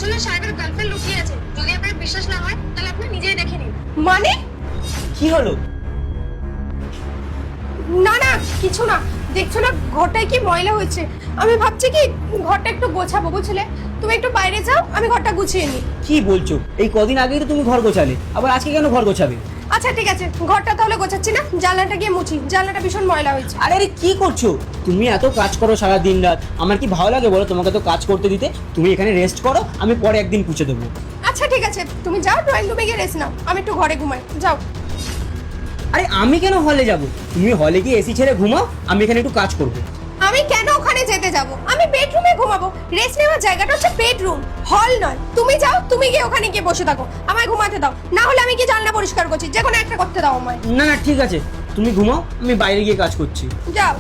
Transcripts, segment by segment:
আসলে সাহেবের গার্লফ্রেন্ড লুকিয়ে আছে। যদি আপনার বিশ্বাস না হয় তাহলে আপনি নিজেই দেখে নিন। মানে? কি হলো? না না, কিছু না। দেখছো না ঘরটায় কি ময়লা হয়েছে। আমি ভাবছি কি ঘরটা একটু গোছাবো, বুঝলে? তুমি একটু বাইরে যাও, আমি ঘরটা গুছিয়ে নিই। কি বলছো? এই কদিন আগেই তো তুমি ঘর গোছালে, আবার আজকে কেন ঘর গোছাবে? আচ্ছা ঠিক আছে, ঘরটা তাহলে গোছাচ্ছি না, জানলাটা গিয়ে মুছি। জানলাটা ভীষণ ময়লা হয়েছে। আরে আরে কি করছো? তুমি এত কাজ করো সারা দিন রাত, আমার কি ভালো লাগে বলো তোমাকে তো কাজ করতে দিতে? তুমি এখানে রেস্ট করো, আমি পরে একদিন পুছে দেবো। আচ্ছা ঠিক আছে, তুমি যাও ড্রয়িং রুমে গিয়ে রেস্ট নাও, আমি একটু ঘরে ঘুমাই। যাও। আরে আমি কেন হলে যাব? তুমি হলে গিয়ে এসি ছেড়ে ঘুমাও, আমি এখানে একটু কাজ করবো। আমি কেন ওখানে যেতে যাব? আমি বেডরুমে ঘুমাবো। রেস্ট নেওয়ার জায়গাটা হচ্ছে বেডরুম, হল নয়। তুমি যাও, তুমি গিয়ে ওখানে গিয়ে বসে থাকো, আমায় ঘুমাতে দাও। না হলে আমি কি জানলা পরিষ্কার করছি, যে কোনো একটা করতে দাও আমায়। না না ঠিক আছে, তুমি ঘুমাও, আমি বাইরে গিয়ে কাজ করছি। যাও।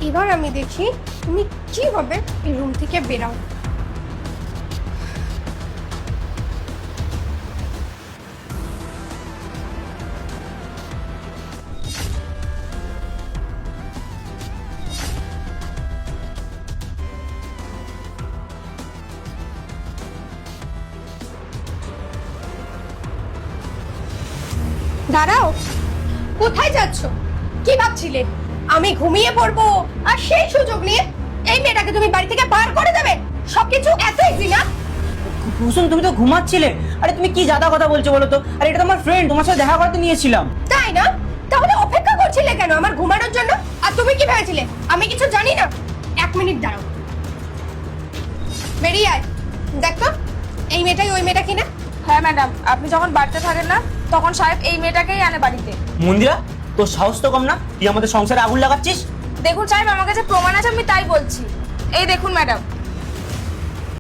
এবার আমি দেখি তুমি কিভাবে এই রুম থেকে বেরাও। দাঁড়াও, কোথায় যাচ্ছ? কি ভাবছিলে আমি ঘুমিয়ে পড়বো আর সেই সুযোগ নিয়ে এই মেয়েটাকে তুমি বাড়ি থেকে বার করে দেবে? সবকিছু এত ইজি না? কুসুম তুমি তো ঘুমাচ্ছিলে। আরে তুমি কি জাদা কথা বলছো বলো তো? আরে এটা তো আমার ফ্রেন্ড, তোমার সাথে দেখা করতে নিয়েছিলাম। তাই না? তাহলে অপেক্ষা করছিলে কেন আমার ঘুমানোর জন্য? আর তুমি কি ভেবেছিলে আমি কিছু জানি না? এক মিনিট দাঁড়াও, বেরিয়ে আয়। দেখো এই মেয়েটাই ওই মেয়েটা কিনা। হ্যাঁ ম্যাডাম, আপনি যখন বাড়িতে থাকেন না তখন সাহেব এই মেয়েটাকেই আনে বাড়িতে। মন্দিরা, তোর সাহস তো কম না, তুই আমাদের সংসারে আগুন লাগাচ্ছিস। দেখুন সাহেব, আমার কাছে প্রমাণ আছে, আমি তাই বলছি। এই দেখুন ম্যাডাম।